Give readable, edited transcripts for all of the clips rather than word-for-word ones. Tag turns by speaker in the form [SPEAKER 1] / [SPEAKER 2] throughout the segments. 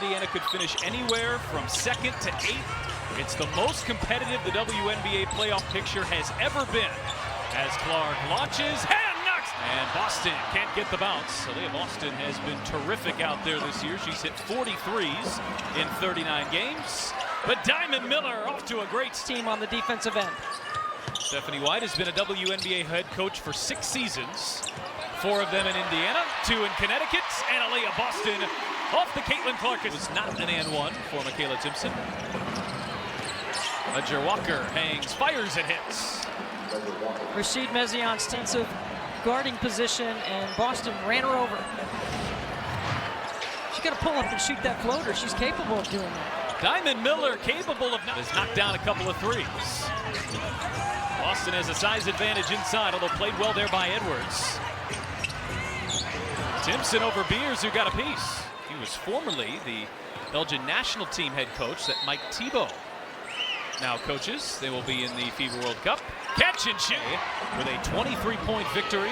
[SPEAKER 1] Indiana could finish anywhere from 2nd to 8th. It's the most competitive the WNBA playoff picture has ever been. As Clark launches and knocks, and Boston can't get the bounce. Aaliyah Boston has been terrific out there this year. She's hit 43s in 39 games. But Diamond Miller off to a great
[SPEAKER 2] team on the defensive end.
[SPEAKER 1] Stephanie White has been a WNBA head coach for 6 seasons. 4 of them in Indiana, 2 in Connecticut, and Aaliyah Boston off the Caitlin Clark. It was not an and one for Michaela Timpson. Ledger Walker hangs, fires, and hits.
[SPEAKER 2] Rashid Mezion's defensive guarding position, and Boston ran her over. She's got to pull up and shoot that floater. She's capable of doing that.
[SPEAKER 1] Diamond Miller capable of has knocked down a couple of threes. Boston has a size advantage inside, although played well there by Edwards. Timpson over Beers, who got a piece. He was formerly the Belgian national team head coach that Mike Thibault now coaches. They will be in the FIBA World Cup. Catch and shoot with a 23-point victory.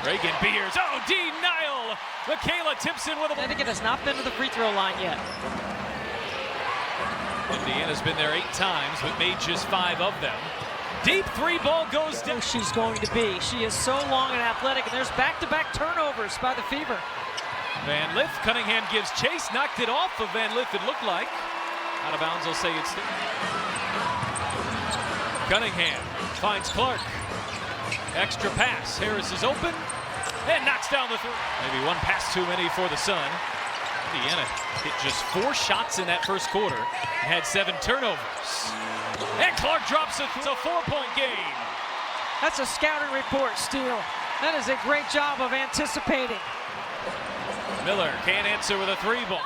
[SPEAKER 1] Reagan Beers, oh, denial! Michaela Timpson with a...
[SPEAKER 2] Connecticut has not been to the free throw line yet.
[SPEAKER 1] Indiana's been there 8 times, but made just 5 of them. Deep 3 ball goes down.
[SPEAKER 2] She's going to be. She is so long and athletic, and there's back-to-back turnovers by the Fever.
[SPEAKER 1] Van Lith, Cunningham gives chase, knocked it off of Van Lith, it looked like. Out of bounds, they'll say it's... Cunningham finds Clark. Extra pass, Harris is open, and knocks down the 3. Maybe one pass too many for the Sun. Indiana hit just 4 shots in that first quarter and had 7 turnovers. And Clark drops it's a 4-point game.
[SPEAKER 2] That's a scouting report, Steele. That is a great job of anticipating.
[SPEAKER 1] Miller can't answer with a 3-ball.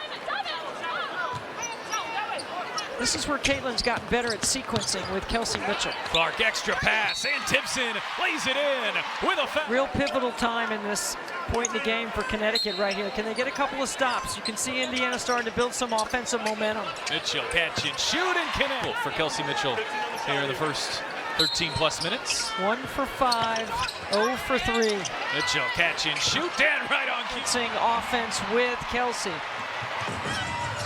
[SPEAKER 2] This is where Caitlin's gotten better at sequencing with Kelsey Mitchell.
[SPEAKER 1] Clark extra pass, and Timpson lays it in with a foul.
[SPEAKER 2] Real pivotal time in this point in the game for Connecticut right here. Can they get a couple of stops? You can see Indiana starting to build some offensive momentum.
[SPEAKER 1] Mitchell catch and shoot and connect for Kelsey Mitchell here in the first 13+ minutes.
[SPEAKER 2] 1 for 5, 0 for 3.
[SPEAKER 1] Mitchell catch and shoot, and right on key.
[SPEAKER 2] Offense with Kelsey.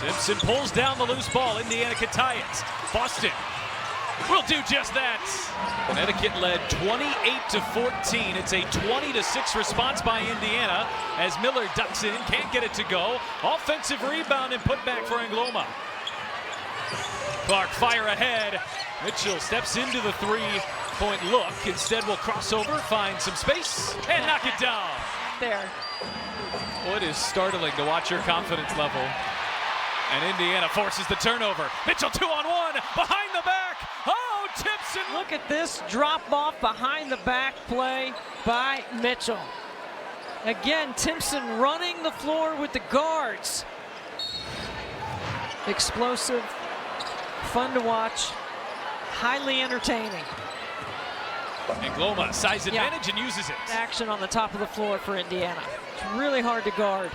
[SPEAKER 1] Timpson pulls down the loose ball. Indiana can tie it. Boston will do just that. Connecticut led 28-14. It's a 20-6 response by Indiana as Miller ducks in, can't get it to go. Offensive rebound and putback for Angloma. Clark fire ahead. Mitchell steps into the 3-point look. Instead will cross over, find some space, and knock it down.
[SPEAKER 2] There.
[SPEAKER 1] Well, it is startling to watch your confidence level. And Indiana forces the turnover. Mitchell 2-on-1 behind the back. Oh, Timpson.
[SPEAKER 2] Look at this drop off behind the back play by Mitchell. Again, Timpson running the floor with the guards. Explosive, fun to watch, highly entertaining.
[SPEAKER 1] Angloma size advantage and uses it.
[SPEAKER 2] Action on the top of the floor for Indiana. It's really hard to guard.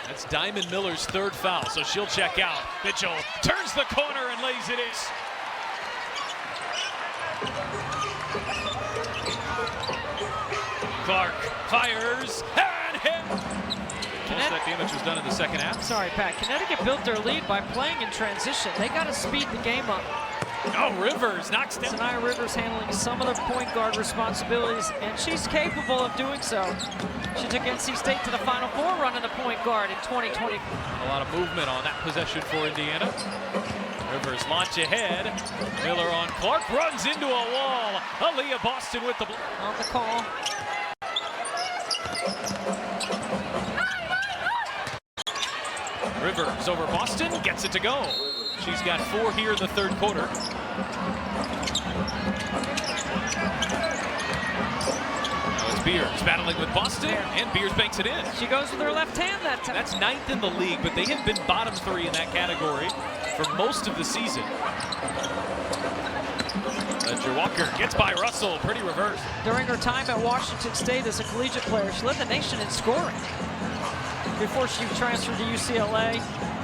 [SPEAKER 1] That's Diamond Miller's 3rd foul, so she'll check out. Mitchell turns the corner and lays it in. Clark fires and hit. Most of that damage was done in the second half.
[SPEAKER 2] Sorry, Pat. Connecticut built their lead by playing in transition. They got to speed the game up.
[SPEAKER 1] Oh, Rivers knocks down.
[SPEAKER 2] Sanaya Rivers handling some of the point guard responsibilities, and she's capable of doing so. She took NC State to the Final Four running the point guard in 2020.
[SPEAKER 1] A lot of movement on that possession for Indiana. Rivers launch ahead. Miller on Clark, runs into a wall. Aaliyah Boston with the
[SPEAKER 2] on the call.
[SPEAKER 1] Rivers over Boston, gets it to go. She's got 4 here in the 3rd quarter. Now it's Beers battling with Boston, and Beers banks it in.
[SPEAKER 2] She goes with her left hand that time.
[SPEAKER 1] That's 9th in the league, but they have been bottom 3 in that category for most of the season. Ledger Walker gets by Russell, pretty reverse.
[SPEAKER 2] During her time at Washington State as a collegiate player, she led the nation in scoring before she transferred to UCLA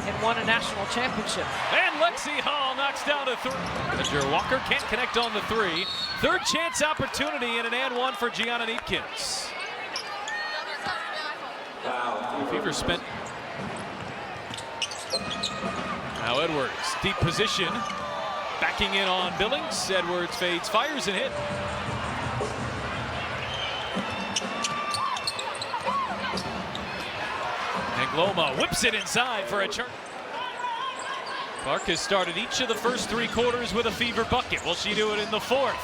[SPEAKER 2] and won a national championship.
[SPEAKER 1] And Lexi Hall knocks down a 3. Ledger Walker can't connect on the 3. 3rd chance opportunity and an and one for Gianna Neepkins. Fever spent. Now Edwards, deep position. Backing in on Billings. Edwards fades, fires, and hit. Angloma whips it inside for a charge. Clark has started each of the first 3 quarters with a Fever bucket. Will she do it in the 4th?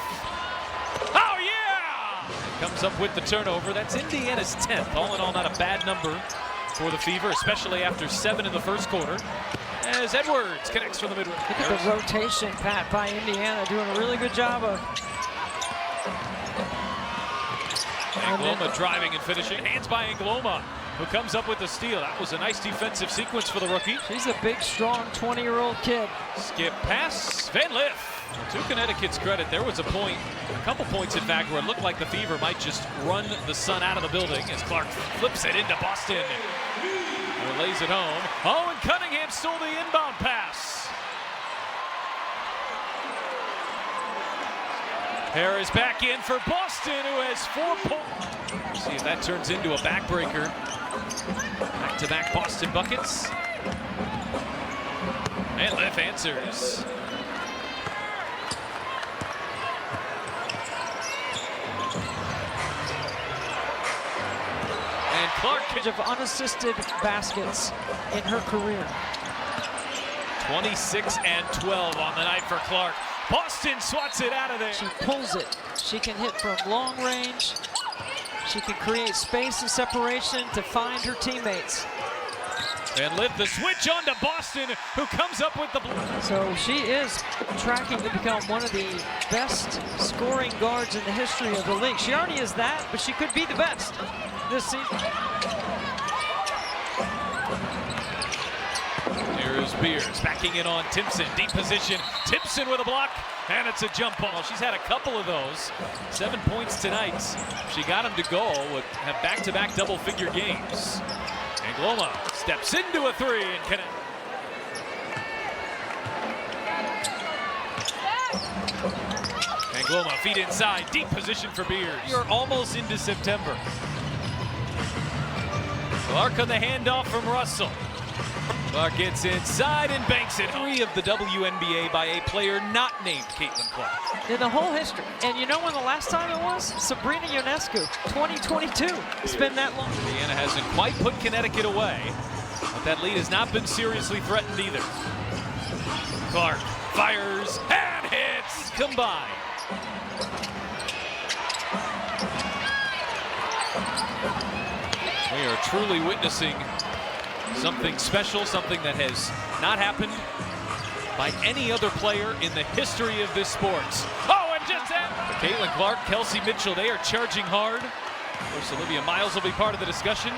[SPEAKER 1] Oh, yeah! Comes up with the turnover. That's Indiana's 10th. All in all, not a bad number for the Fever, especially after 7 in the first quarter. As Edwards connects from the midway.
[SPEAKER 2] Look at the rotation, Pat, by Indiana, doing a really good job of.
[SPEAKER 1] Angloma driving and finishing. Hands by Angloma, who comes up with the steal. That was a nice defensive sequence for the rookie.
[SPEAKER 2] She's a big, strong 20-year-old kid.
[SPEAKER 1] Skip pass, Van Lith. To Connecticut's credit, there was a point, a couple points in fact, where it looked like the Fever might just run the sun out of the building as Clark flips it into Boston. And lays it home. Oh, and Cunningham stole the inbound pass. Harris back in for Boston, who has 4 points. See if that turns into a backbreaker. Back-to-back Boston buckets. And Liff answers. And Clark
[SPEAKER 2] Of unassisted baskets in her career.
[SPEAKER 1] 26 and 12 on the night for Clark. Boston swats it out of there.
[SPEAKER 2] She pulls it. She can hit from long range. She can create space and separation to find her teammates.
[SPEAKER 1] And lift the switch on to Boston, who comes up with the block.
[SPEAKER 2] So she is tracking to become one of the best scoring guards in the history of the league. She already is that, but she could be the best this season.
[SPEAKER 1] Here's Beers backing in on Timpson. Deep position. Timpson with a block, and it's a jump ball. She's had a couple of those. 7 points tonight. If she got him to go, would have back-to-back double-figure games. Angloma steps into a 3 and connect. Angloma feet inside. Deep position for Beers. You're almost into September. Clark on the handoff from Russell. Clark gets inside and banks it. 3 of the WNBA by a player not named Caitlin Clark.
[SPEAKER 2] In the whole history. And you know when the last time it was? Sabrina Ionescu, 2022. It's been that long.
[SPEAKER 1] Indiana hasn't quite put Connecticut away, but that lead has not been seriously threatened either. Clark fires and hits combined. We are truly witnessing something special, something that has not happened by any other player in the history of this sport. Oh, and just that. Caitlin Clark, Kelsey Mitchell, they are charging hard. Of course, Olivia Miles will be part of the discussion.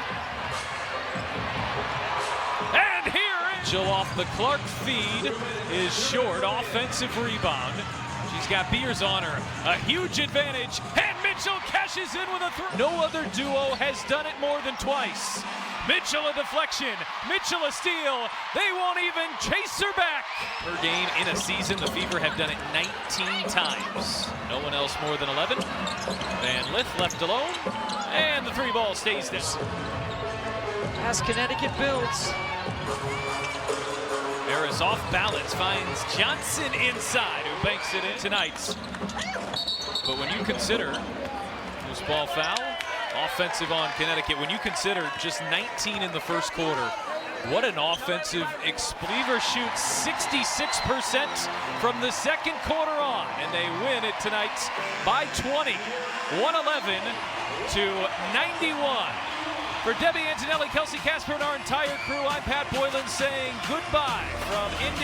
[SPEAKER 1] And here, Mitchell off the Clark feed is short. Offensive rebound. She's got Beers on her. A huge advantage. And Mitchell cashes in with a 3. No other duo has done it more than twice. Mitchell a deflection, Mitchell a steal. They won't even chase her back. Per game in a season, the Fever have done it 19 times. No one else more than 11. Van Lith left alone, and the 3 ball stays there.
[SPEAKER 2] As Connecticut builds.
[SPEAKER 1] Harris off balance, finds Johnson inside, who banks it in tonight. But when you consider loose ball foul, offensive on Connecticut. When you consider just 19 in the first quarter, what an offensive Fever shoots 66% from the second quarter on, and they win it tonight by 20, 111 to 91. For Debbie Antonelli, Kelsey Casper, and our entire crew, I'm Pat Boylan saying goodbye from Indy.